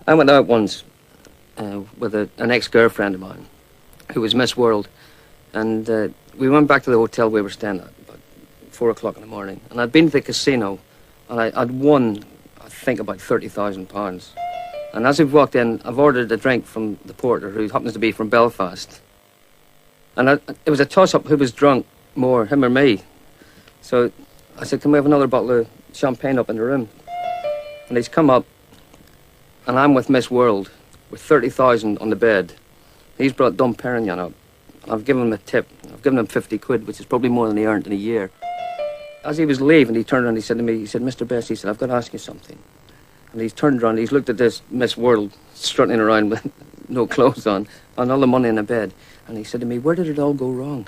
I went out once with an ex-girlfriend of mine who was Miss World, and we went back to the hotel we were staying at about 4 o'clock in the morning, and I'd been to the casino, and I'd won, I think, about £30,000. And as we walked in, I've ordered a drink from the porter, who happens to be from Belfast. And it was a toss-up who was drunk more, him or me. So I said, can we have another bottle of champagne up in the room? And he's come up, and I'm with Miss World, with 30,000 on the bed. He's brought Dom Perignon up. I've given him a tip. I've given him 50 quid, which is probably more than he earned in a year. As he was leaving, he turned around and he said to me, he said, Mr. Best, he said, I've got to ask you something. And he's turned around, he's looked at this Miss World strutting around with no clothes on, and all the money in the bed. And he said to me, where did it all go wrong?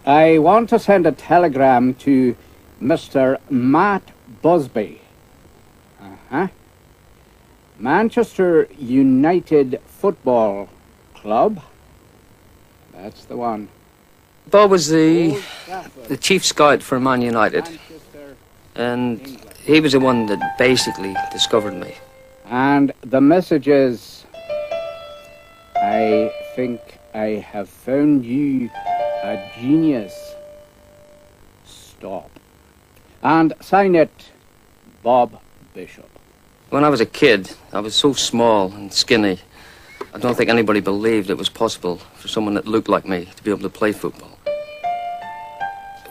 I want to send a telegram to Mr. Matt Busby. Manchester United Football Club. That's the one. Bob was the chief scout for Man United. And he was the one that basically discovered me. And the message is, I think I have found you a genius. Stop. And sign it, Bob Bishop. When I was a kid, I was so small and skinny. I don't think anybody believed it was possible for someone that looked like me to be able to play football.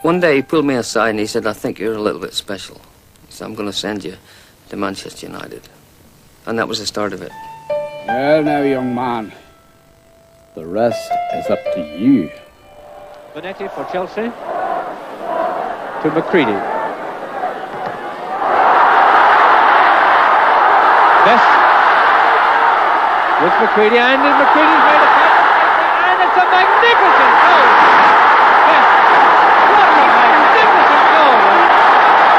One day he pulled me aside and he said, I think you're a little bit special. He said, I'm going to send you to Manchester United. And that was the start of it. Well now, young man, the rest is up to you. Bonetti for Chelsea. To McCready. Best with McCready, and McCready's made a pass, and it's a magnificent goal. Best, what a magnificent goal!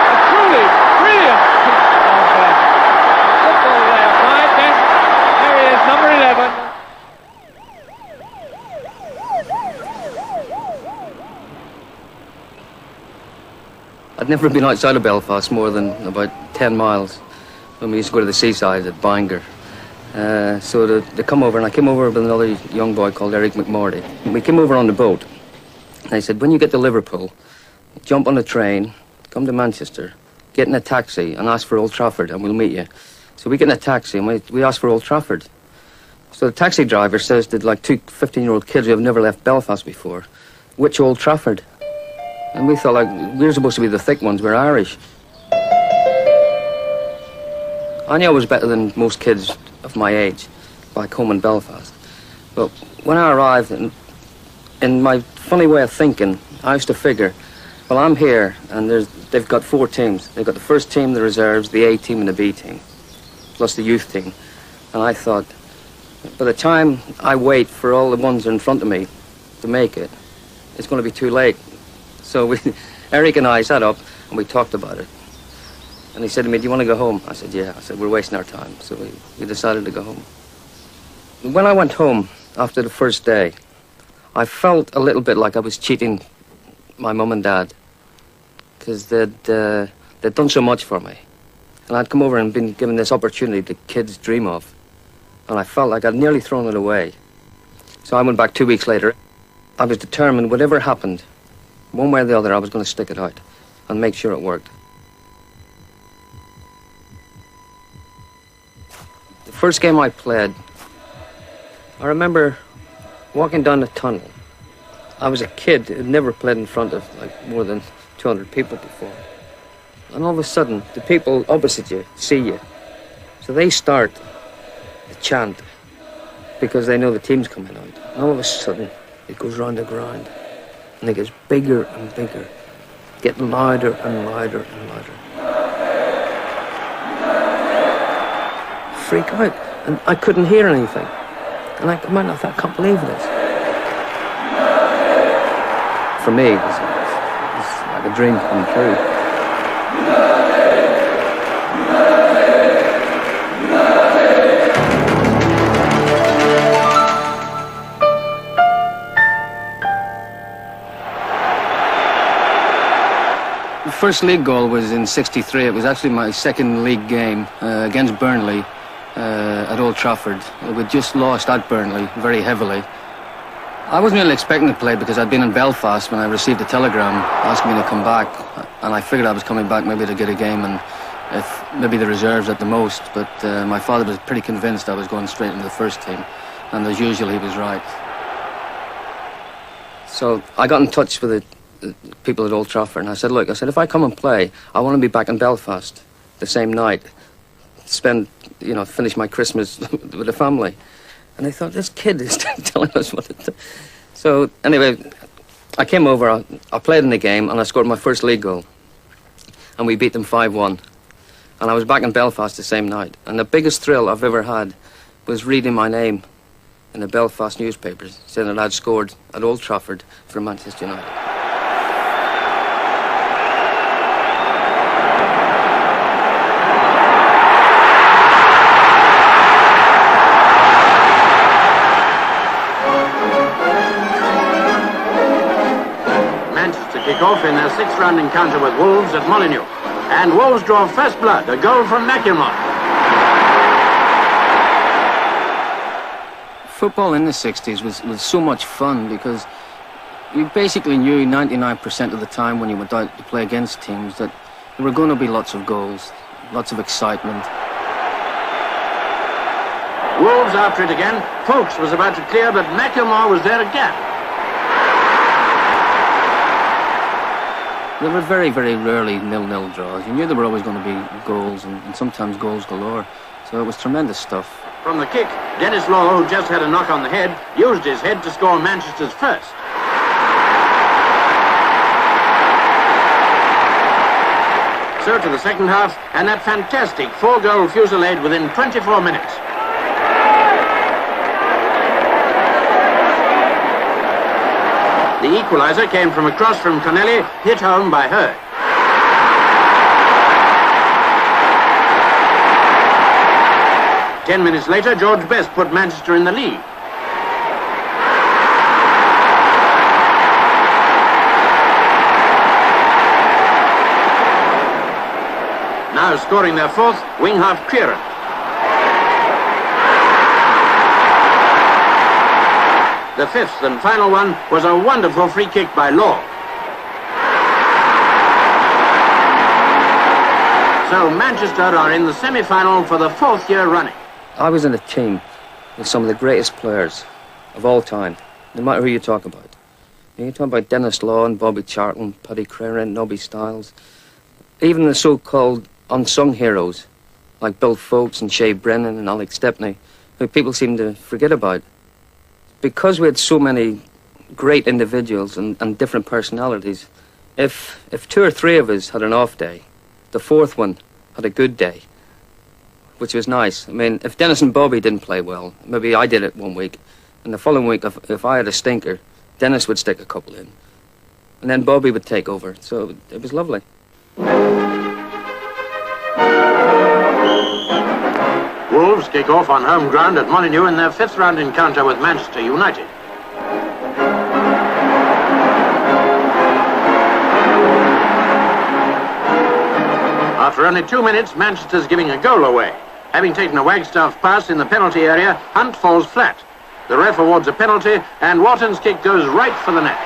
A truly brilliant piece of football there by Best. There he is, number 11. I'd never been outside of Belfast more than about 10 miles when we used to go to the seaside at Bangor. So they come over, and I came over with another young boy called Eric McMorty. And we came over on the boat. And I said, when you get to Liverpool, jump on a train, come to Manchester, get in a taxi and ask for Old Trafford and we'll meet you. So we get in a taxi and we ask for Old Trafford. So the taxi driver says to like two 15-year-old kids who have never left Belfast before, which Old Trafford? And we thought, like, we're supposed to be the thick ones, we're Irish. I knew I was better than most kids of my age back home in Belfast. But when I arrived, in my funny way of thinking, I used to figure, well, I'm here, and they've got 4 teams. They've got the first team, the reserves, the A team, and the B team, plus the youth team. And I thought, by the time I wait for all the ones in front of me to make it, it's going to be too late. So Eric and I sat up and we talked about it. And he said to me, do you want to go home? I said, yeah. I said, we're wasting our time. So we decided to go home. When I went home after the first day, I felt a little bit like I was cheating my mum and dad, because they'd done so much for me. And I'd come over and been given this opportunity that kids dream of. And I felt like I'd nearly thrown it away. So I went back 2 weeks later. I was determined, whatever happened, one way or the other, I was going to stick it out and make sure it worked. The first game I played, I remember walking down the tunnel. I was a kid who'd never played in front of like more than 200 people before. And all of a sudden, the people opposite you see you. So they start the chant because they know the team's coming out. And all of a sudden, it goes round the ground. And it gets bigger and bigger, getting louder and louder and louder. Freak out. And I couldn't hear anything. And I thought, I can't believe this. For me, it was like a dream come true. The first league goal was in '63. It was actually my second league game against Burnley at Old Trafford. We'd just lost at Burnley very heavily. I wasn't really expecting to play because I'd been in Belfast when I received a telegram asking me to come back, and I figured I was coming back maybe to get a game and if maybe the reserves at the most, but my father was pretty convinced I was going straight into the first team, and as usual he was right. So I got in touch with the people at Old Trafford and I said, look, if I come and play, I want to be back in Belfast the same night, finish my Christmas with the family. And I thought, this kid is telling us what to do. So anyway, I came over, I played in the game, and I scored my first league goal. And we beat them 5-1. And I was back in Belfast the same night. And the biggest thrill I've ever had was reading my name in the Belfast newspapers, saying that I'd scored at Old Trafford for Manchester United. Off in their sixth-round encounter with Wolves at Molineux. And Wolves draw first blood, a goal from Macklemore. Football in the 60s was so much fun because you basically knew 99% of the time when you went out to play against teams that there were going to be lots of goals, lots of excitement. Wolves after it again. Folks was about to clear, but Macklemore was there again. There were very, very rarely 0-0 draws. You knew there were always going to be goals and sometimes goals galore. So it was tremendous stuff. From the kick, Dennis Law, who just had a knock on the head, used his head to score Manchester's first. So to the second half, and that fantastic 4-goal fusillade within 24 minutes. The equaliser came from across from Connelly, hit home by Hurd. Ten minutes later, George Best put Manchester in the lead. Now scoring their fourth, wing-half Kieran. The fifth and final one was a wonderful free kick by Law. So Manchester are in the semi-final for the fourth year running. I was in a team with some of the greatest players of all time, no matter who you talk about. You talk about Dennis Law and Bobby Charlton, Paddy Crerand, Nobby Stiles, even the so-called unsung heroes like Bill Foulkes and Shea Brennan and Alex Stepney, who people seem to forget about. Because we had so many great individuals and different personalities, if two or three of us had an off day, the fourth one had a good day, which was nice. I mean, if Dennis and Bobby didn't play well, maybe I did it one week, and the following week, if I had a stinker, Dennis would stick a couple in, and then Bobby would take over, so it was lovely. Wolves kick off on home ground at Molineux in their fifth-round encounter with Manchester United. After only 2 minutes, Manchester's giving a goal away. Having taken a Wagstaff pass in the penalty area, Hunt falls flat. The ref awards a penalty, and Wharton's kick goes right for the net.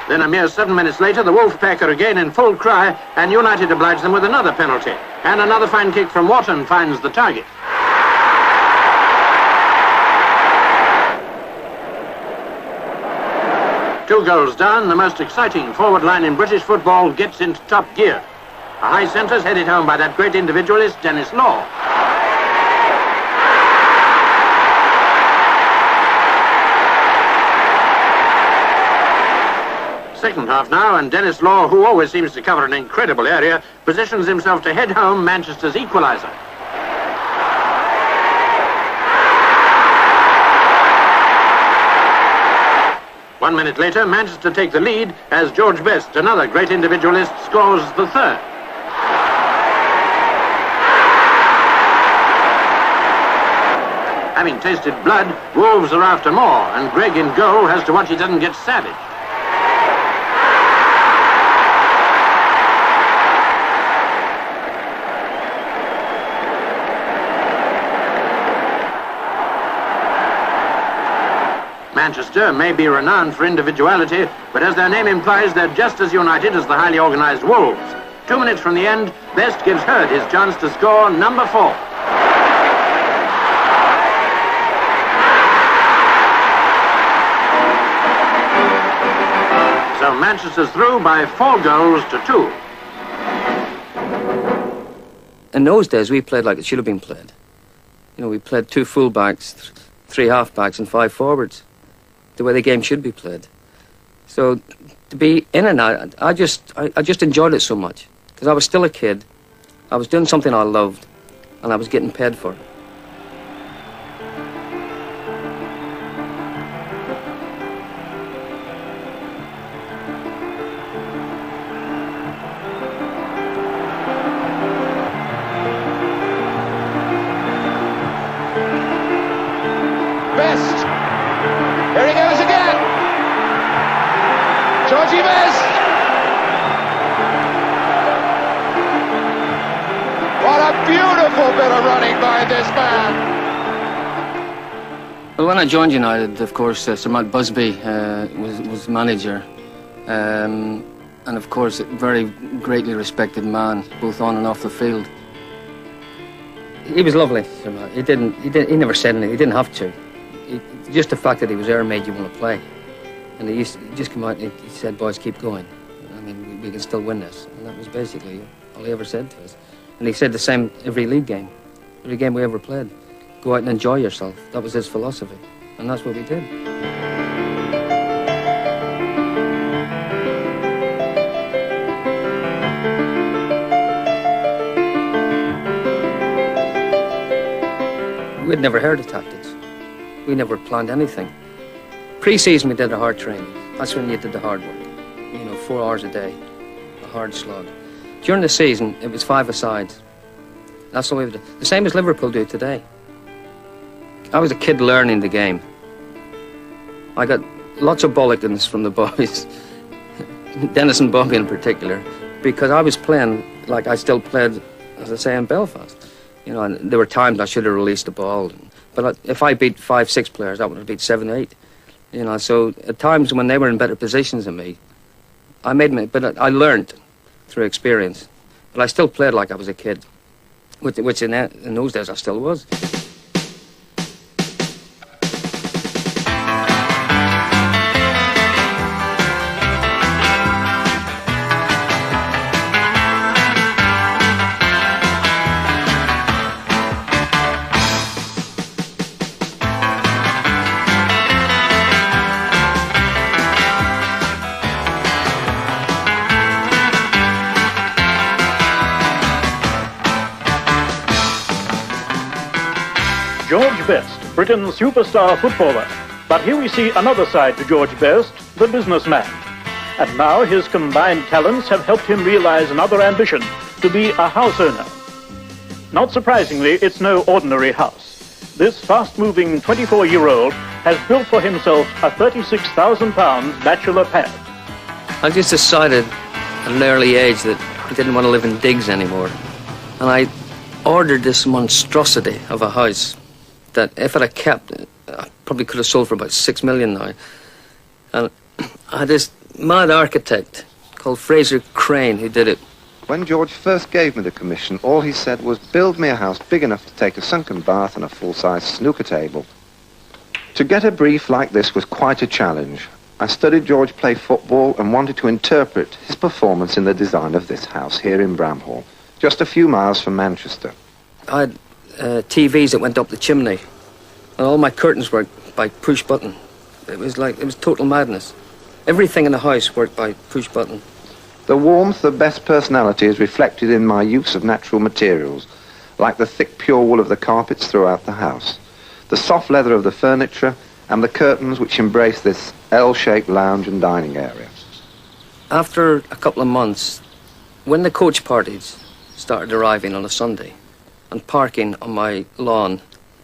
Then a mere 7 minutes later, the Wolfpack are again in full cry, and United oblige them with another penalty. And another fine kick from Wharton finds the target. 2 goals down, the most exciting forward line in British football gets into top gear. A high centre's headed home by that great individualist, Dennis Law. Second half now, and Dennis Law, who always seems to cover an incredible area, positions himself to head home Manchester's equaliser. One minute later, Manchester take the lead as George Best, another great individualist, scores the third. Having tasted blood, Wolves are after more, and Greg in goal has to watch he doesn't get savage. Manchester may be renowned for individuality, but as their name implies, they're just as united as the highly organised Wolves. 2 minutes from the end, Best gives Hurd his chance to score number 4. So Manchester's through by 4 goals to 2. In those days, we played like it should have been played. You know, we played 2 full-backs, 3 half-backs and 5 forwards, the way the game should be played. So to be in and out, I just enjoyed it so much, because I was still a kid, I was doing something I loved, and I was getting paid for it. Best. Here he goes again. Georgie Best. What a beautiful bit of running by this man. Well, when I joined United, of course, Sir Matt Busby was manager, and of course, a very greatly respected man, both on and off the field. He was lovely, Sir Matt. He never said anything. He didn't have to. Just the fact that he was there made you want to play. And he used to just come out and he said, boys, keep going. I mean, we can still win this. And that was basically all he ever said to us. And he said the same every league game, every game we ever played. Go out and enjoy yourself. That was his philosophy. And that's what we did. We'd never heard of tactics. We never planned anything. Pre-season, we did a hard training. That's when you did the hard work. You know, 4 hours a day, a hard slog. During the season, it was 5-a-sides. That's what we did. The same as Liverpool do today. I was a kid learning the game. I got lots of bollockings from the boys, Dennis and Bobby in particular, because I was playing like I still played, as I say, in Belfast. You know, and there were times I should have released the ball. But if I beat 5-6 players, that would have beat 7-8. You know, so at times when they were in better positions than me, I I learned through experience. But I still played like I was a kid, which in those days I still was. George Best, Britain's superstar footballer. But here we see another side to George Best, the businessman. And now his combined talents have helped him realize another ambition, to be a house owner. Not surprisingly, it's no ordinary house. This fast-moving 24-year-old has built for himself a £36,000 bachelor pad. I just decided at an early age that I didn't want to live in digs anymore. And I ordered this monstrosity of a house that if it had kept, I probably could have sold for about 6 million now. And I had this mad architect called Fraser Crane who did it. When George first gave me the commission, all he said was, build me a house big enough to take a sunken bath and a full-size snooker table. To get a brief like this was quite a challenge. I studied George play football and wanted to interpret his performance in the design of this house here in Bramhall, just a few miles from Manchester. I had TVs that went up the chimney, and all my curtains worked by push button. It was total madness. Everything in the house worked by push button. The warmth of Beth's personality is reflected in my use of natural materials, like the thick pure wool of the carpets throughout the house, the soft leather of the furniture, and the curtains which embrace this L-shaped lounge and dining area. After a couple of months, when the coach parties started arriving on a Sunday and parking on my lawn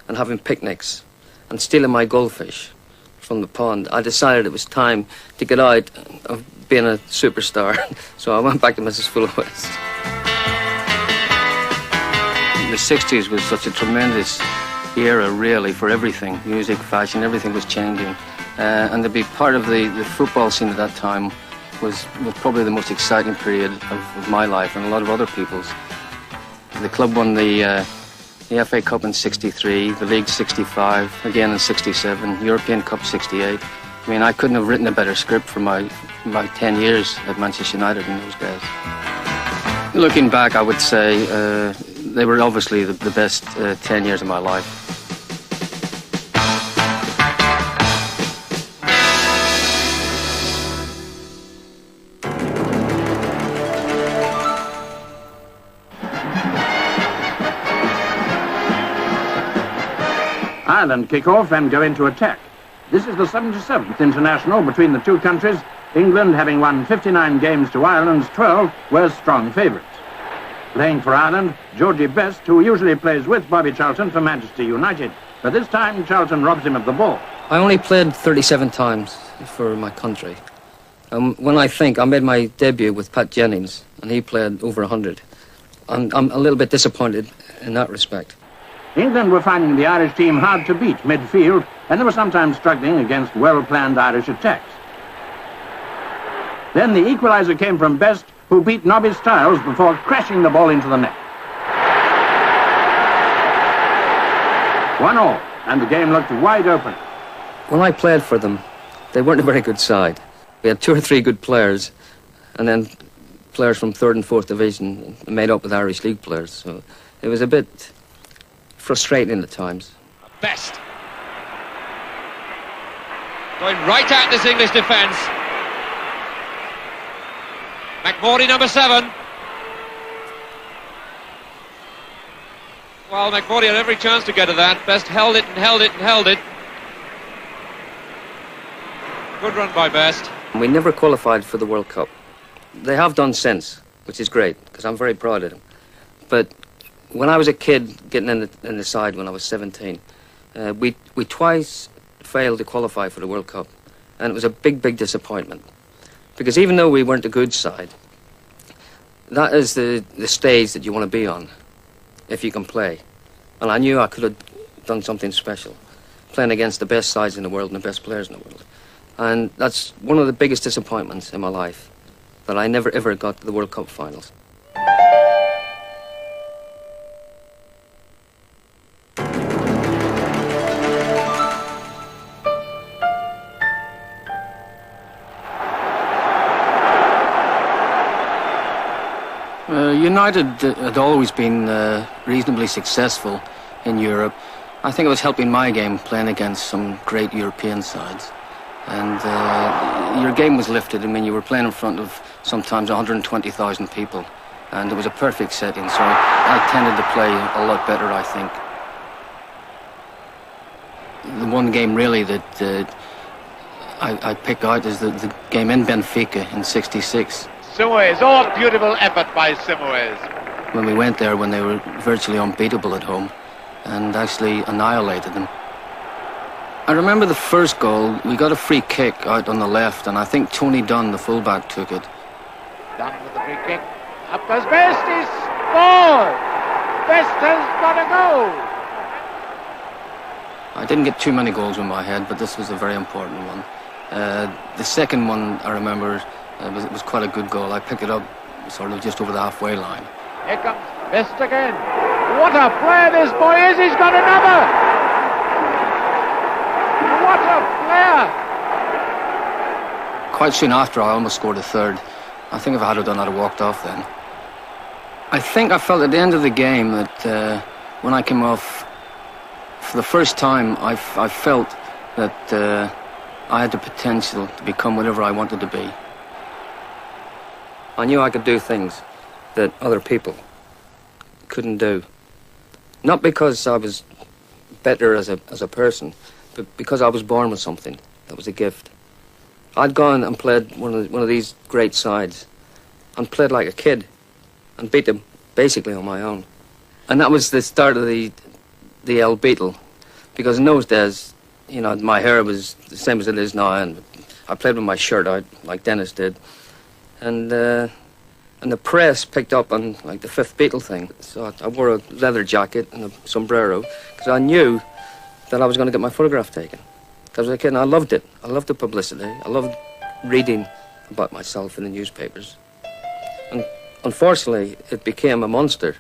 and having picnics and stealing my goldfish from the pond, I decided it was time to get out of being a superstar. So I went back to Mrs. Fullwest. The 60s was such a tremendous era, really, for everything. Music, fashion, everything was changing. And to be part of the football scene at that time was probably the most exciting period of my life and a lot of other people's. The club won the FA Cup in '63, the League '65, again in '67, European Cup '68. I mean, I couldn't have written a better script for my 10 years at Manchester United in those days. Looking back, I would say they were obviously the best 10 years of my life. Ireland kick off and go into attack. This is the 77th international between the two countries. England, having won 59 games to Ireland's 12, were strong favourites. Playing for Ireland, Georgie Best, who usually plays with Bobby Charlton for Manchester United. But this time, Charlton robs him of the ball. I only played 37 times for my country. When I think, I made my debut with Pat Jennings, and he played over 100. I'm a little bit disappointed in that respect. England were finding the Irish team hard to beat midfield, and they were sometimes struggling against well-planned Irish attacks. Then the equaliser came from Best, who beat Nobby Stiles before crashing the ball into the net. 1-1, and the game looked wide open. When I played for them, they weren't a very good side. We had 2 or 3 good players, and then players from 3rd and 4th division made up with Irish League players. So it was a bit frustrating at times. Best. Going right at this English defence. McMorty, number 7. Well, McMorty had every chance to get to that. Best held it and held it and held it. Good run by Best. We never qualified for the World Cup. They have done since, which is great, because I'm very proud of them. But when I was a kid getting in the side when I was 17, we twice failed to qualify for the World Cup. And it was a big, big disappointment. Because even though we weren't a good side, that is the stage that you want to be on, if you can play. And I knew I could have done something special, playing against the best sides in the world and the best players in the world. And that's one of the biggest disappointments in my life, that I never ever got to the World Cup finals. United had always been reasonably successful in Europe. I think it was helping my game playing against some great European sides. And your game was lifted. I mean, you were playing in front of sometimes 120,000 people. And it was a perfect setting, so I tended to play a lot better, I think. The one game really that I pick out is the game in Benfica in '66. Simoes, oh, beautiful effort by Simoes. When we went there when they were virtually unbeatable at home and actually annihilated them. I remember the first goal, we got a free kick out on the left, and I think Tony Dunn, the fullback, took it. Dunn with the free kick. Up goes Best, he's scored! Best has got a goal! I didn't get too many goals in my head, but this was a very important one. The second one, I remember, it was quite a good goal. I picked it up sort of just over the halfway line. Here comes Best again. What a player this boy is! He's got another! What a player! Quite soon after, I almost scored a third. I think if I had done, I'd have walked off then. I think I felt at the end of the game that when I came off, for the first time, I felt that I had the potential to become whatever I wanted to be. I knew I could do things that other people couldn't do. Not because I was better as a person, but because I was born with something that was a gift. I'd gone and played one of these great sides and played like a kid and beat them basically on my own. And that was the start of the El Beatle, because in those days, you know, my hair was the same as it is now, and I played with my shirt out like Dennis did. And the press picked up on like the fifth Beatle thing. So I wore a leather jacket and a sombrero because I knew that I was going to get my photograph taken. I was a kid and I loved it. I loved the publicity. I loved reading about myself in the newspapers. And unfortunately, it became a monster,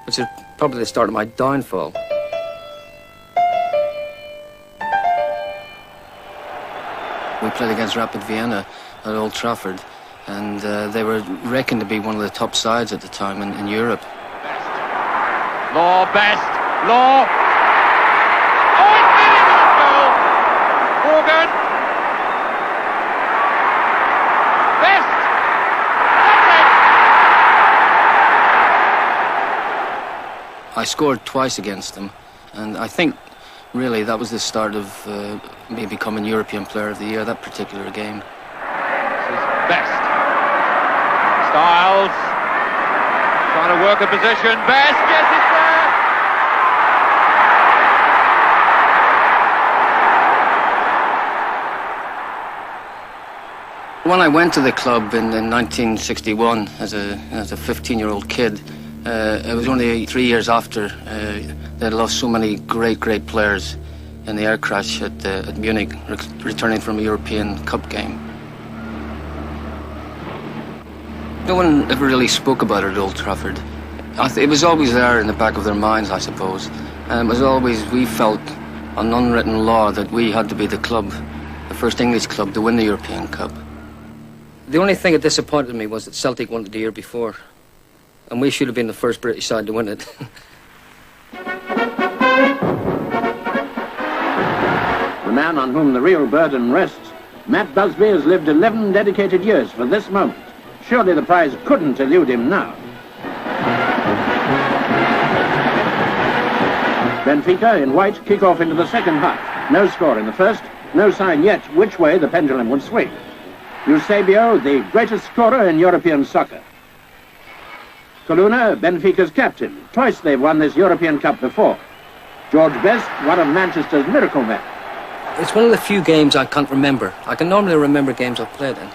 which is probably the start of my downfall. We played against Rapid Vienna at Old Trafford, and they were reckoned to be one of the top sides at the time in Europe. Best. Law. Oh, it's nearly got a goal. Morgan. Best. I scored twice against them, and I think really that was the start of me becoming European Player of the Year, that particular game. This is Best. Styles. Trying to work a position. Best. Yes, it's there. When I went to the club in 1961 as a 15-year-old kid, it was only 3 years after they'd lost so many great players in the air crash at Munich, returning from a European Cup game. No one ever really spoke about it at Old Trafford. It was always there in the back of their minds, I suppose. And it was always, we felt, an unwritten law that we had to be the club, the first English club to win the European Cup. The only thing that disappointed me was that Celtic won it the year before. And we should have been the first British side to win it. The man on whom the real burden rests, Matt Busby, has lived 11 dedicated years for this moment. Surely the prize couldn't elude him now. Benfica in white kick off into the second half. No score in the first, no sign yet which way the pendulum would swing. Eusebio, the greatest scorer in European soccer. Coluna, Benfica's captain. Twice they've won this European Cup before. George Best, one of Manchester's miracle men. It's one of the few games I can't remember. I can normally remember games I've played in.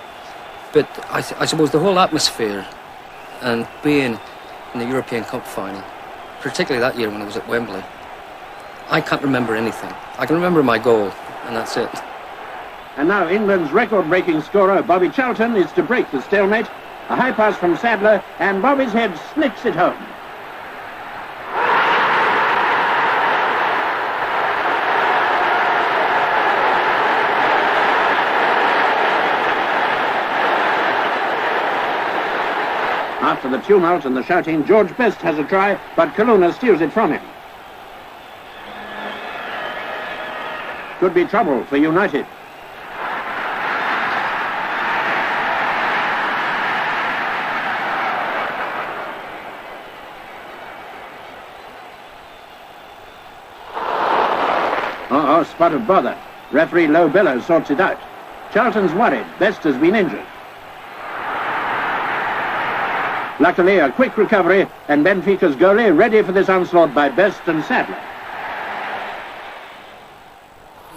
But I suppose the whole atmosphere and being in the European Cup final, particularly that year when it was at Wembley, I can't remember anything. I can remember my goal, and that's it. And now England's record-breaking scorer, Bobby Charlton, is to break the stalemate. A high pass from Sadler, and Bobby's head snicks it home. After the tumult and the shouting, George Best has a try, but Coluna steals it from him. Could be trouble for United. Oh, spot of bother. Referee Low Bellow sorts it out. Charlton's worried. Best has been injured. Luckily, a quick recovery, and Benfica's goalie ready for this onslaught by Best and Sadler.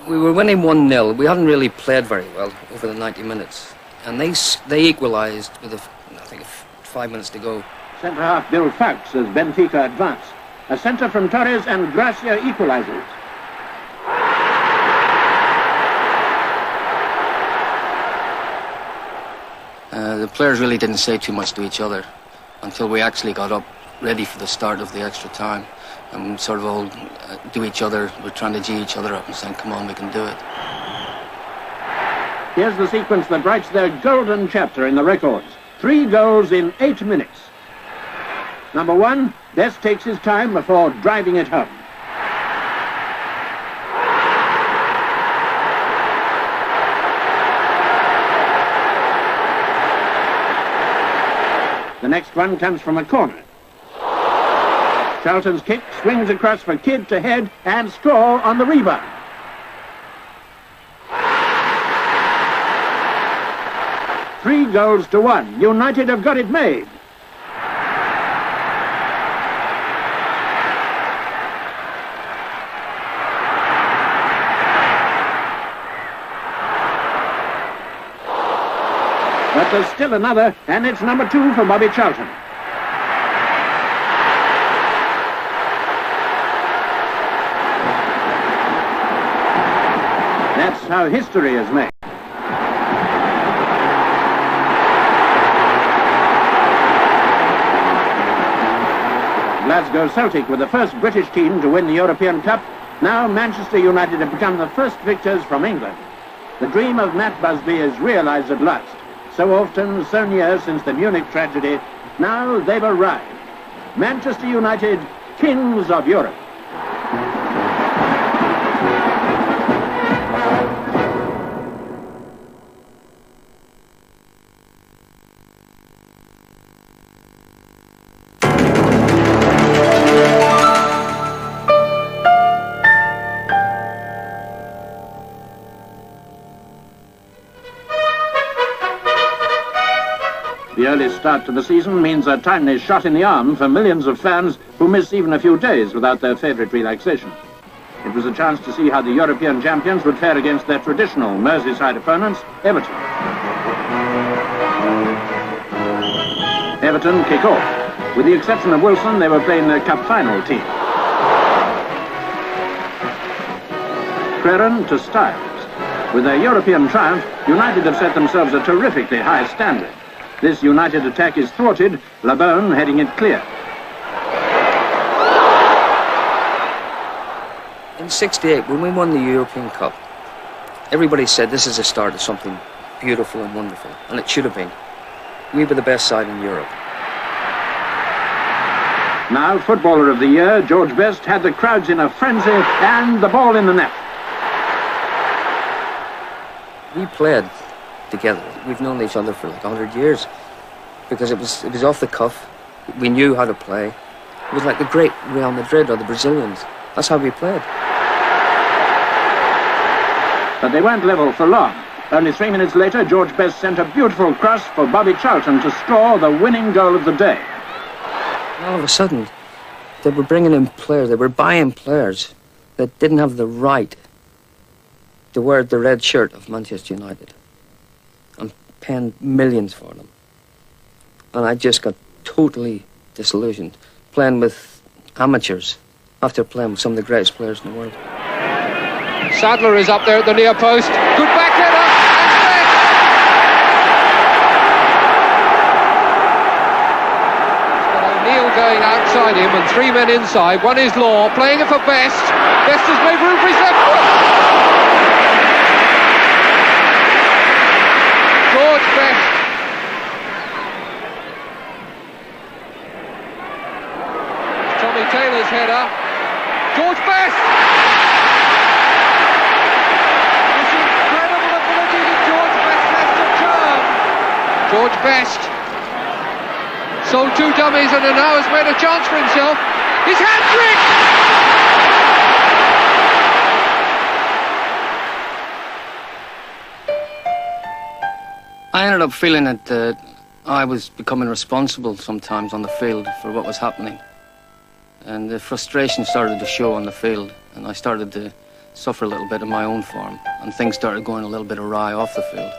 We were winning 1-0. We hadn't really played very well over the 90 minutes. And they equalised with, I think, 5 minutes to go. Centre-half Bill Fowkes as Benfica advance. A centre from Torres and Gracia equalises. The players really didn't say too much to each other until we actually got up ready for the start of the extra time. And sort of all do each other, we're trying to G each other up and saying, come on, we can do it. Here's the sequence that writes their golden chapter in the records. 3 goals in 8 minutes. Number 1, Best takes his time before driving it home. The next one comes from a corner. Charlton's kick swings across for Kidd to head and score on the rebound. Three goals to 1. United have got it made. But there's still another, and it's number 2 for Bobby Charlton. That's how history is made. Glasgow Celtic were the first British team to win the European Cup. Now Manchester United have become the first victors from England. The dream of Matt Busby is realised at last. So often, so near since the Munich tragedy, now they've arrived. Manchester United, kings of Europe. The early start to the season means a timely shot in the arm for millions of fans who miss even a few days without their favourite relaxation. It was a chance to see how the European champions would fare against their traditional Merseyside opponents, Everton. Everton kick off. With the exception of Wilson, they were playing their cup final team. Creran to Styles. With their European triumph, United have set themselves a terrifically high standard. This United attack is thwarted, Labone heading it clear. In '68, when we won the European Cup, everybody said this is the start of something beautiful and wonderful, and it should have been. We were the best side in Europe. Now, Footballer of the Year, George Best, had the crowds in a frenzy and the ball in the net. We played together. We've known each other for like 100 years because it was off the cuff. We knew how to play. It was like the great Real Madrid or the Brazilians. That's how we played. But they weren't level for long. Only 3 minutes later, George Best sent a beautiful cross for Bobby Charlton to score the winning goal of the day. And all of a sudden, they were bringing in players, they were buying players that didn't have the right to wear the red shirt of Manchester United. I'm paying millions for them. And I just got totally disillusioned, playing with amateurs after playing with some of the greatest players in the world. Sadler is up there at the near post. Good back header. And O'Neill going outside him and 3 men inside. One is Law, playing it for Best. Best has made room for his left foot. George Best. Tommy Taylor's header. George Best. This incredible ability that George Best has to turn. George Best sold 2 dummies and now has made a chance for himself. His hat-trick! I ended up feeling that I was becoming responsible sometimes on the field for what was happening. And the frustration started to show on the field, and I started to suffer a little bit in my own form, and things started going a little bit awry off the field.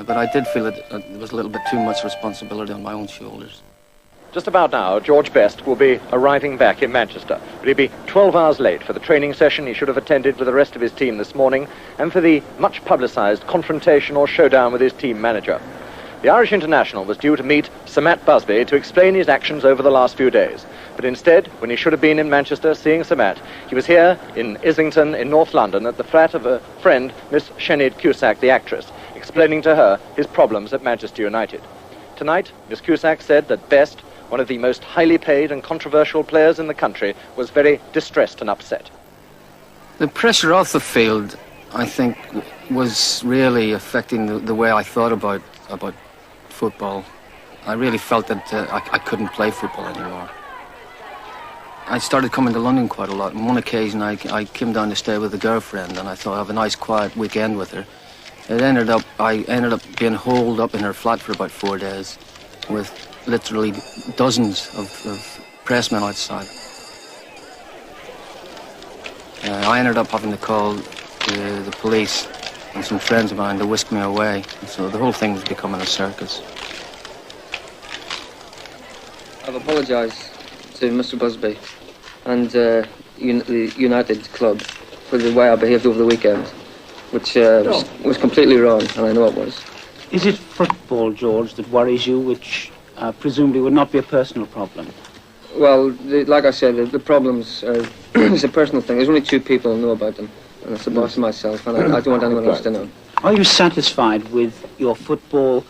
But I did feel that there was a little bit too much responsibility on my own shoulders. Just about now, George Best will be arriving back in Manchester, but he'll be 12 hours late for the training session he should have attended with the rest of his team this morning, and for the much publicised confrontation or showdown with his team manager. The Irish international was due to meet Sir Matt Busby to explain his actions over the last few days. But instead, when he should have been in Manchester seeing Sir Matt, he was here in Islington in North London at the flat of a friend, Miss Sinead Cusack, the actress, explaining to her his problems at Manchester United. Tonight, Miss Cusack said that Best, one of the most highly paid and controversial players in the country, was very distressed and upset. The pressure off the field, I think, was really affecting the way I thought about football. I really felt that I couldn't play football anymore. I started coming to London quite a lot. On one occasion, I came down to stay with a girlfriend, and I thought I'd have a nice, quiet weekend with her. I ended up being holed up in her flat for about 4 days, with literally dozens of pressmen outside. I ended up having to call the police and some friends of mine to whisk me away. So the whole thing was becoming a circus. I've apologised to Mr. Busby and the United club for the way I behaved over the weekend, which was completely wrong, and I know it was. Is it football, George, that worries you, which presumably would not be a personal problem? Well, like I said, the problems is a personal thing. There's only 2 people who know about them, and it's the boss and myself, and I don't want anyone else to know. Are you satisfied with your football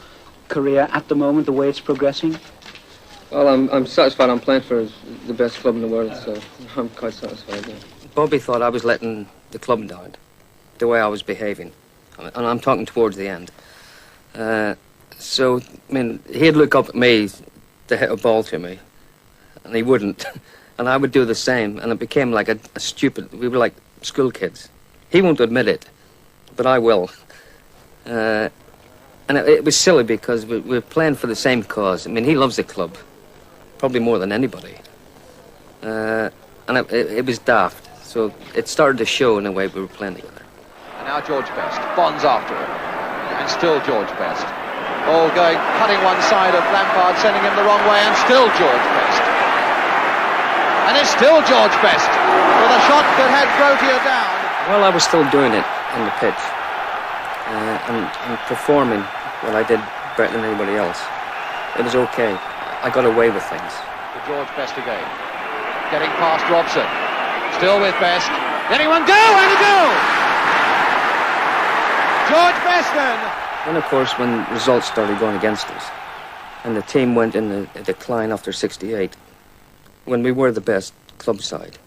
career at the moment, the way it's progressing? Well, I'm satisfied. I'm playing for the best club in the world, so I'm quite satisfied. Yeah. Bobby thought I was letting the club down, the way I was behaving, and I'm talking towards the end. So, I mean, he'd look up at me to hit a ball to me, and he wouldn't, and I would do the same, and it became like a stupid. We were like school kids. He won't admit it, but I will. And it was silly because we were playing for the same cause. I mean, he loves the club, probably more than anybody. And it was daft. So it started to show in the way we were playing together. And now George Best. Bonds after him. And still George Best. All going, cutting one side of Lampard, sending him the wrong way, and still George Best. And it's still George Best with a shot that had Grotier down. Well, I was still doing it on the pitch. And performing what I did better than anybody else. It was okay. I got away with things. To George Best again. Getting past Robson. Still with Best. Letting one go, and a goal! George Best then. And of course, when results started going against us, and the team went in a decline after 68, when we were the best club side,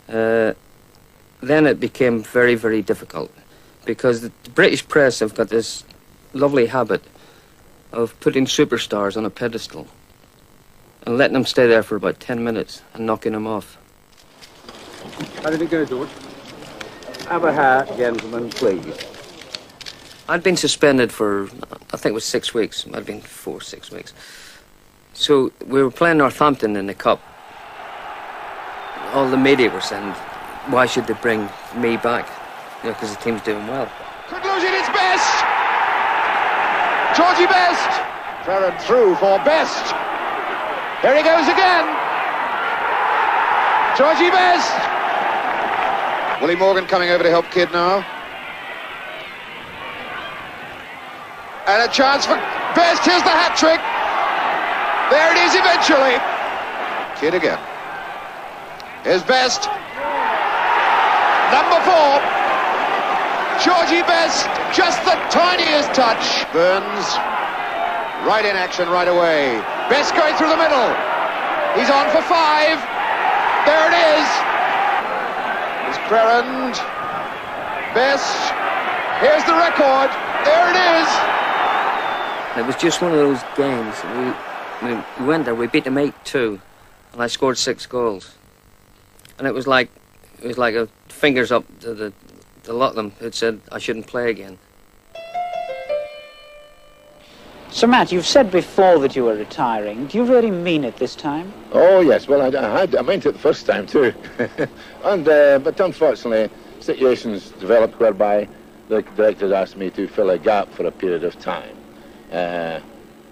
then it became very, very difficult. Because the British press have got this lovely habit of putting superstars on a pedestal and letting them stay there for about 10 minutes and knocking them off. How did it go, George? Have a hat, gentlemen, please. I'd been suspended for, I think it was 6 weeks. It might have been 4 or 6 weeks. So we were playing Northampton in the Cup. All the media were saying, why should they bring me back? You know, because the team's doing well. Conclusion, it's Best! Georgie Best! Ferret through for Best. Here he goes again. Georgie Best! Willie Morgan coming over to help Kidd now. And a chance for Best. Here's the hat-trick. There it is eventually. Kidd again. Here's Best. Number 4. Georgie Best, just the tiniest touch. Burns, right in action right away. Best going through the middle. He's on for 5. There it is. It's Crerand. Best. Here's the record. There it is. It was just one of those games. We went there, we beat them 8-2, and I scored 6 goals. And it was like a fingers up to the lot of them who'd said I shouldn't play again. So, Matt, you've said before that you were retiring. Do you really mean it this time? Oh, yes. Well, I meant it the first time, too. But unfortunately, situations developed whereby the directors asked me to fill a gap for a period of time.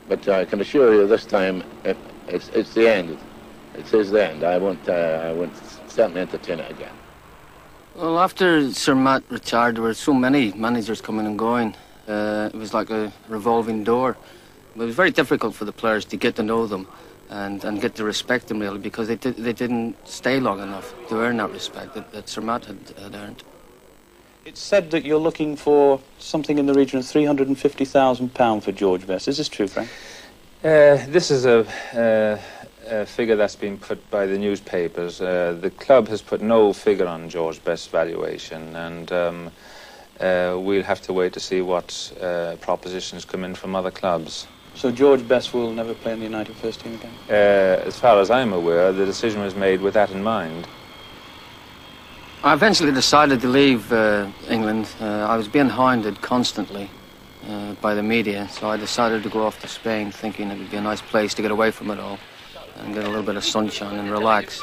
But I can assure you this time it's the end. It is the end. I won't certainly entertain it again. Well, after Sir Matt retired, there were so many managers coming and going. It was like a revolving door. It was very difficult for the players to get to know them and get to respect them, really, because they didn't stay long enough to earn that respect that Sir Matt had earned. It's said that you're looking for something in the region of £350,000 for George Best. Is this true, Frank? This is a figure that's been put by the newspapers. The club has put no figure on George Best's valuation, and we'll have to wait to see what propositions come in from other clubs. So George Best will never play in the United first team again? As far as I'm aware, the decision was made with that in mind. I eventually decided to leave England. I was being hounded constantly by the media, so I decided to go off to Spain, thinking it would be a nice place to get away from it all and get a little bit of sunshine and relax.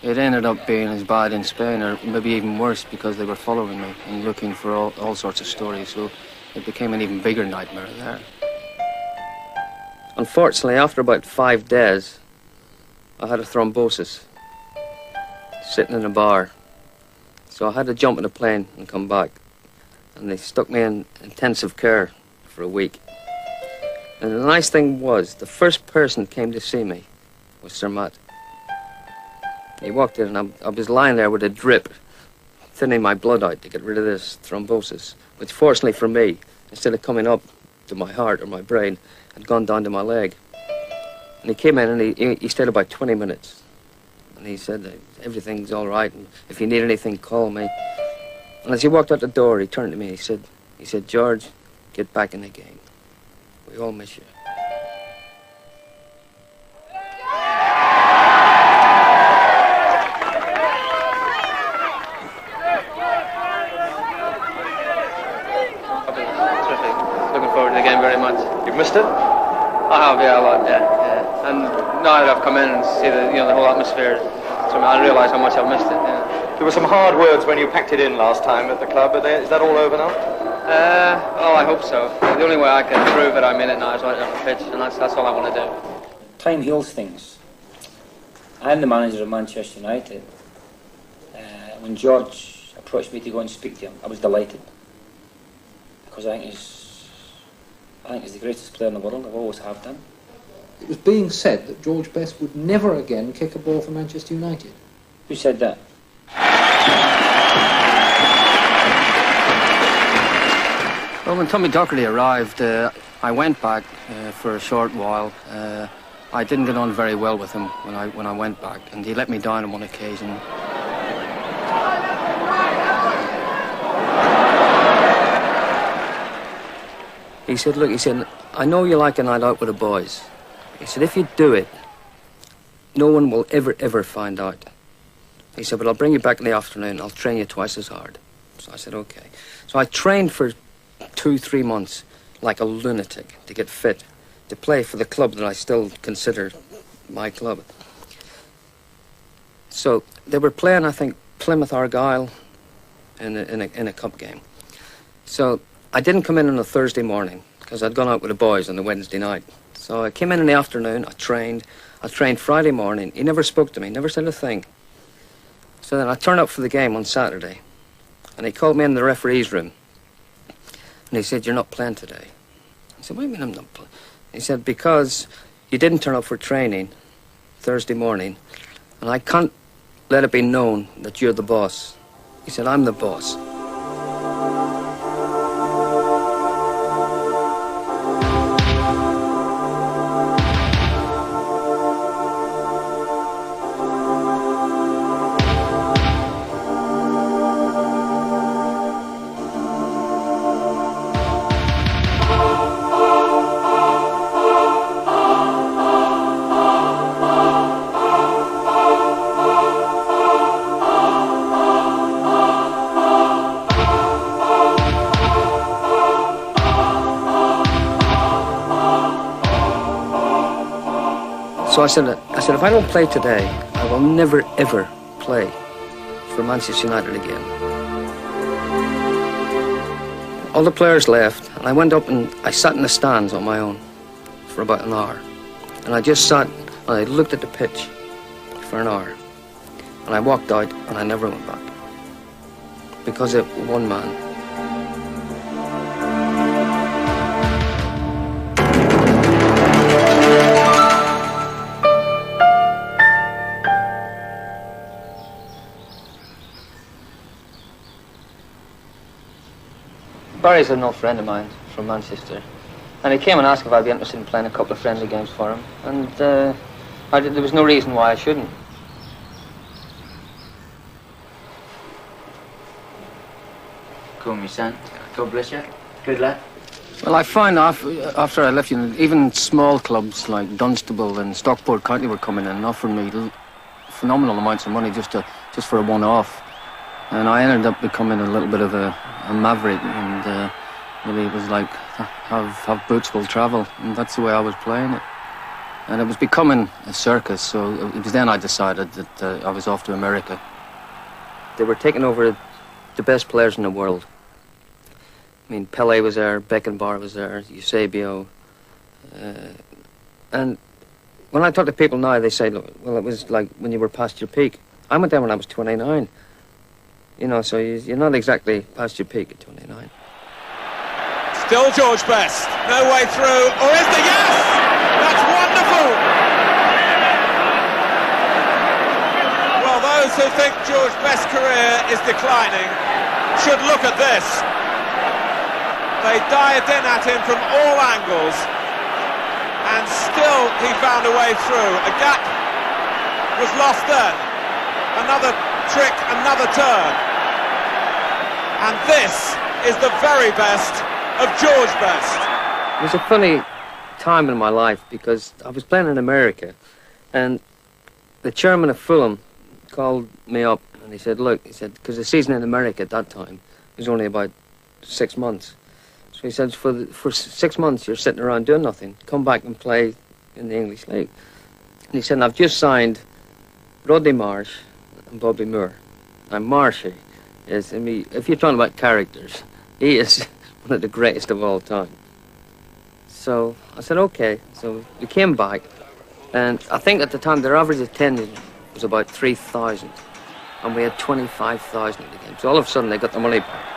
It ended up being as bad in Spain, or maybe even worse, because they were following me and looking for all sorts of stories, so it became an even bigger nightmare there. Unfortunately, after about 5 days, I had a thrombosis, sitting in a bar. So I had to jump in a plane and come back. And they stuck me in intensive care for a week. And the nice thing was, the first person who came to see me was Sir Matt. He walked in and I was lying there with a drip, thinning my blood out to get rid of this thrombosis, which fortunately for me, instead of coming up to my heart or my brain, had gone down to my leg. And he came in and he stayed about 20 minutes. And he said, everything's all right, and if you need anything, call me. And as he walked out the door, he turned to me, he said, George, get back in the game. We all miss you. Terrific. Looking forward to the game very much. You've missed it? I have, yeah, a lot, yeah. And now that I've come in and see the whole atmosphere, so I realise how much I've missed it, yeah. There were some hard words when you packed it in last time at the club. Is that all over now? I hope so. The only way I can prove it I'm in it now is right on the pitch, and that's all I want to do. Time heals things. I'm the manager of Manchester United. When George approached me to go and speak to him, I was delighted. Because I think he's the greatest player in the world. I've always have done. It was being said that George Best would never again kick a ball for Manchester United. Who said that? Well, when Tommy Docherty arrived, I went back for a short while. I didn't get on very well with him when I went back, and he let me down on one occasion. He said, look, I know you like a night out with the boys. He said, if you do it, no one will ever find out. He said, but I'll bring you back in the afternoon. I'll train you twice as hard. So I said, okay. So I trained for 2-3 months like a lunatic to get fit, to play for the club that I still consider my club. So they were playing, I think, Plymouth Argyle in a cup game. So I didn't come in on a Thursday morning because I'd gone out with the boys on the Wednesday night. So I came in the afternoon, I trained Friday morning. He never spoke to me, never said a thing. So then I turned up for the game on Saturday, and he called me in the referee's room, and he said, you're not playing today. I said, what do you mean I'm not playing? He said, because you didn't turn up for training Thursday morning, and I can't let it be known that you're the boss. He said, I'm the boss. So I said, if I don't play today, I will never, ever play for Manchester United again. All the players left, and I went up and I sat in the stands on my own for about an hour. And I just sat and I looked at the pitch for an hour. And I walked out and I never went back. Because of one man. Barry's an old friend of mine from Manchester. And he came and asked if I'd be interested in playing a couple of friendly games for him. And there was no reason why I shouldn't. Cool, my son. God bless you. Good luck. Well, I find after I left, even small clubs like Dunstable and Stockport County were coming in and offering me phenomenal amounts of money just for a one-off. And I ended up becoming a little bit of a maverick, and really it was like, have boots will travel, and that's the way I was playing it. And it was becoming a circus, so it was then I decided that I was off to America. They were taking over the best players in the world. I mean, Pelé was there, Beckenbauer was there, Eusebio. And when I talk to people now, they say, look, well, it was like when you were past your peak. I went there when I was 29. You know, so you're not exactly past your peak at 29. Still George Best. No way through. Or is there? Yes! That's wonderful! Well, those who think George Best's career is declining should look at this. They dived in at him from all angles, and still he found a way through. A gap was lost then. Another trick, another turn. And this is the very best of George Best. It was a funny time in my life because I was playing in America, and the chairman of Fulham called me up and he said, look, he said, because the season in America at that time was only about 6 months. So he said, for 6 months you're sitting around doing nothing. Come back and play in the English League. And he said, I've just signed Rodney Marsh and Bobby Moore. And Marshy is, I mean, if you're talking about characters, he is one of the greatest of all time. So I said, okay. So we came back, and I think at the time their average attendance was about 3,000, and we had 25,000 at the game. So all of a sudden they got the money back.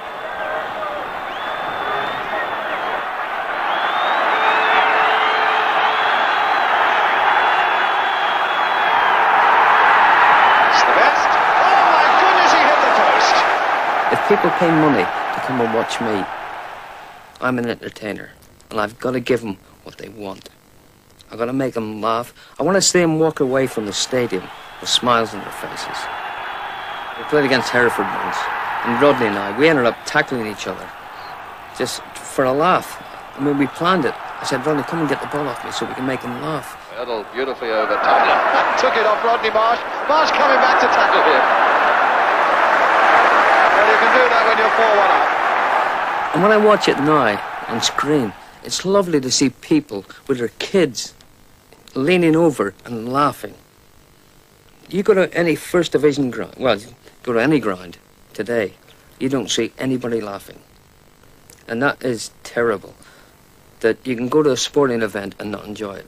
If people pay money to come and watch me, I'm an entertainer, and I've got to give them what they want. I've got to make them laugh. I want to see them walk away from the stadium with smiles on their faces. We played against Hereford once, and Rodney and we ended up tackling each other, just for a laugh. I mean, we planned it. I said, Rodney, come and get the ball off me so we can make them laugh. Hurdle beautifully over top. Took it off Rodney Marsh. Marsh coming back to tackle him. Well, you can do that when you're 4-1 up. And when I watch it now on screen, it's lovely to see people with their kids leaning over and laughing. You go to any First Division ground, well, go to any ground today, you don't see anybody laughing. And that is terrible, that you can go to a sporting event and not enjoy it.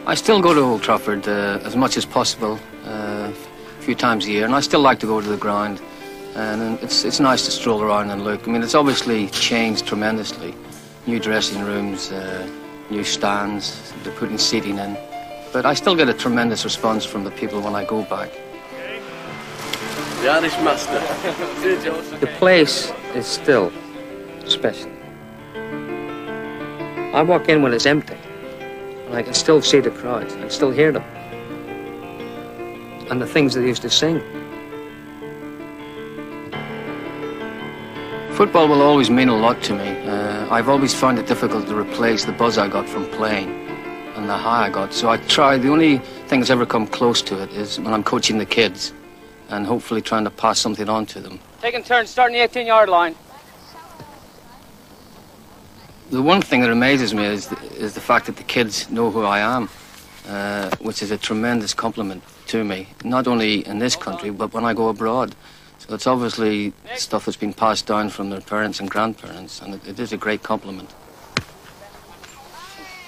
I still go to Old Trafford as much as possible, a few times a year, and I still like to go to the ground. And it's nice to stroll around and look. I mean, it's obviously changed tremendously. New dressing rooms, new stands, they're putting seating in. But I still get a tremendous response from the people when I go back. The Irish master. The place is still special. I walk in when it's empty, and I can still see the crowds, I can still hear them. And the things they used to sing. Football will always mean a lot to me. I've always found it difficult to replace the buzz I got from playing and the high I got. So I try, the only thing that's ever come close to it is when I'm coaching the kids and hopefully trying to pass something on to them. Taking turns, starting the 18-yard line. The one thing that amazes me is the fact that the kids know who I am, which is a tremendous compliment to me, not only in this country, but when I go abroad. So it's obviously stuff that's been passed down from their parents and grandparents, and it is a great compliment.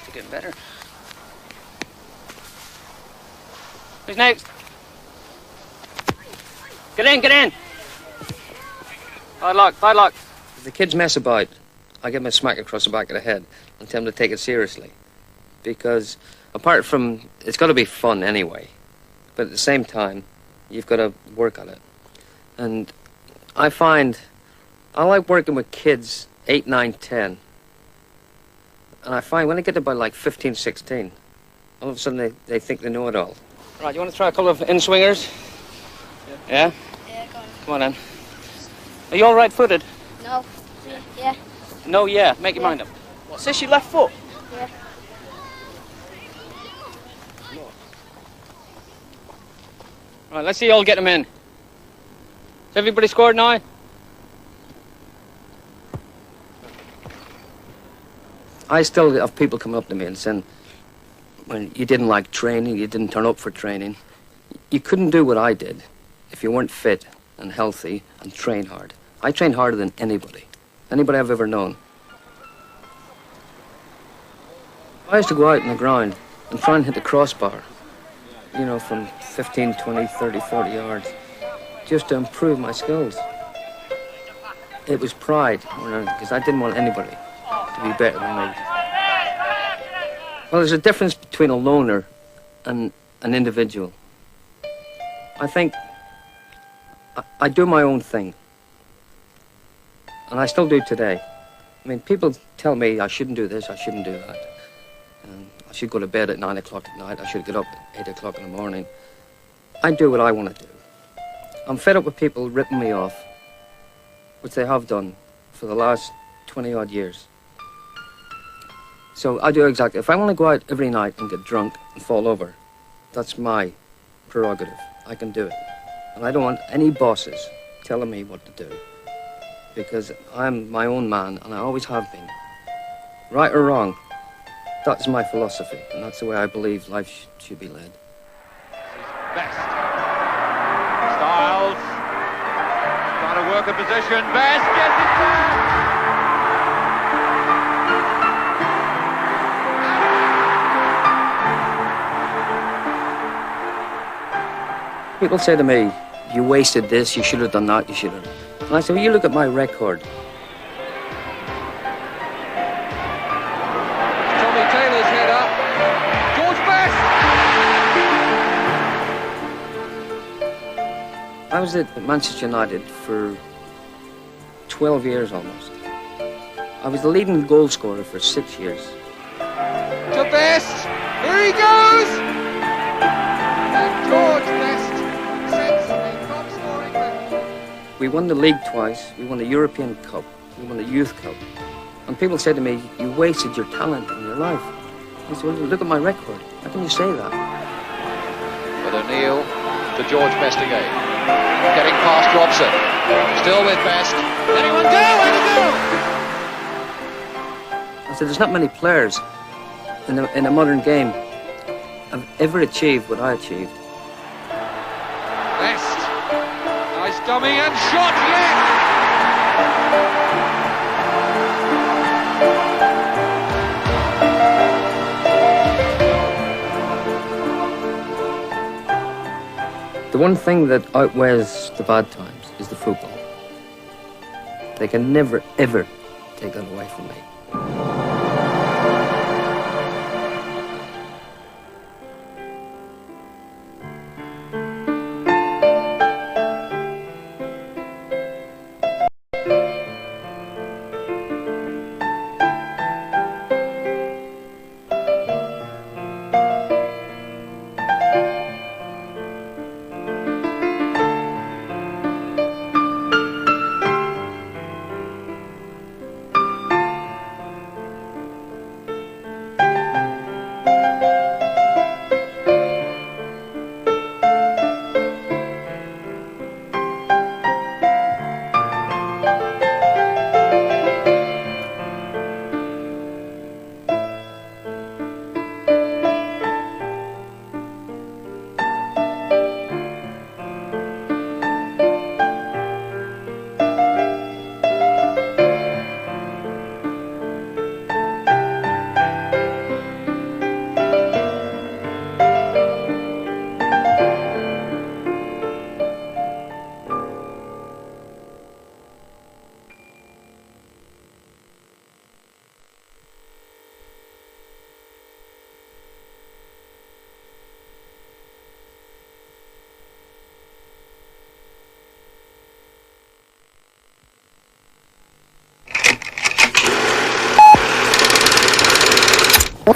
It's getting better. Who's next? Get in, get in! Bad luck, bad luck. If the kids mess about, I give them a smack across the back of the head and tell them to take it seriously. Because apart from, it's got to be fun anyway. But at the same time, you've got to work at it. And I find I like working with kids 8, 9, 10. And I find when they get to about like 15, 16, all of a sudden they think they know it all. Right, you want to try a couple of in-swingers? Yeah? Yeah, go on. Come on then. Are you all right-footed? No. Yeah. No, yeah. Make your mind up. What's this, your left foot? Yeah. Right, let's see you all get them in. Has everybody scored now? I still have people coming up to me and saying, when you didn't like training, you didn't turn up for training. You couldn't do what I did if you weren't fit and healthy and train hard. I train harder than anybody I've ever known. I used to go out in the ground and try and hit the crossbar, you know, from 15, 20, 30, 40 yards, just to improve my skills. It was pride, because I didn't want anybody to be better than me. Well, there's a difference between a loner and an individual. I think I do my own thing, and I still do today. I mean, people tell me I shouldn't do this, I shouldn't do that. And I should go to bed at 9 o'clock at night, I should get up at 8 o'clock in the morning. I do what I want to do. I'm fed up with people ripping me off, which they have done for the last 20-odd years. So I do exactly, if I want to go out every night and get drunk and fall over, that's my prerogative. I can do it. And I don't want any bosses telling me what to do, because I'm my own man, and I always have been. Right or wrong, that's my philosophy, and that's the way I believe life should be led. Best. Styles. Trying to work a position. Best gets it there. People say to me, you wasted this, you should have done that, you should have. And I say, well, you look at my record. Tommy Taylor's head up. George Best. I was at Manchester United for 12 years almost. I was the leading goal scorer for 6 years. To Best. Here he goes. And George Best. We won the league twice, we won the European Cup, we won the Youth Cup. And people say to me, you wasted your talent in your life. I said, well, look at my record. How can you say that? But O'Neill to George Best again. Getting past Robson. Still with Best. Anyone go? I said, there's not many players in a modern game have ever achieved what I achieved. Best. Nice dummy and shot, yes! The one thing that outweighs the bad times is the football. They can never, ever take that away from me.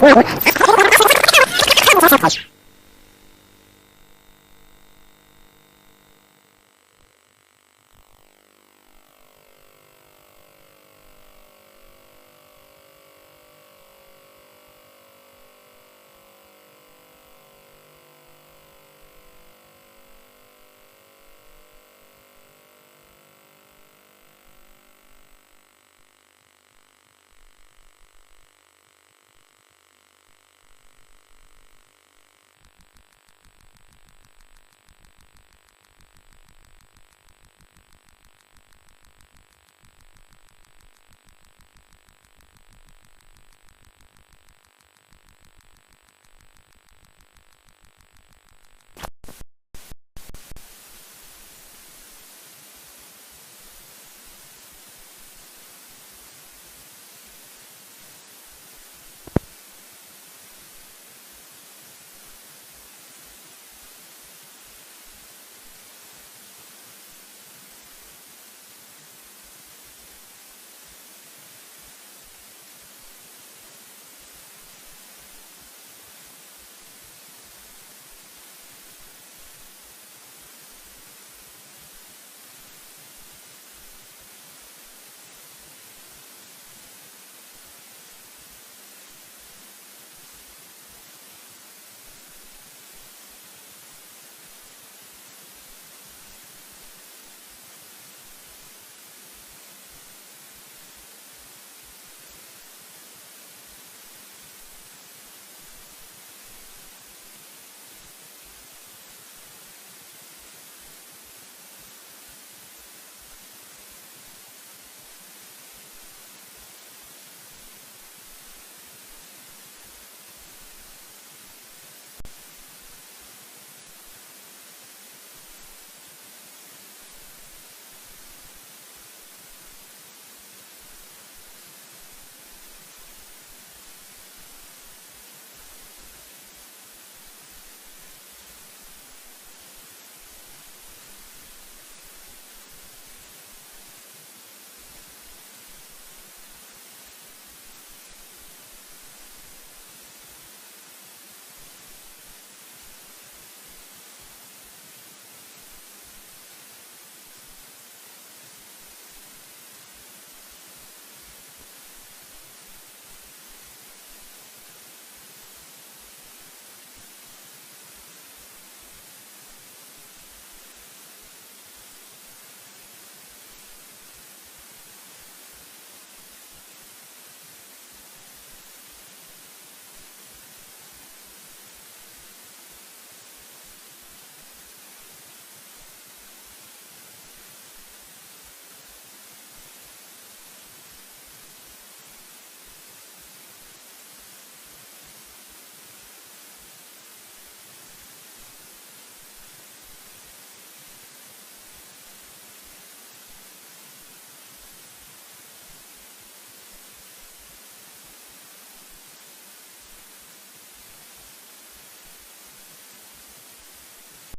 Best.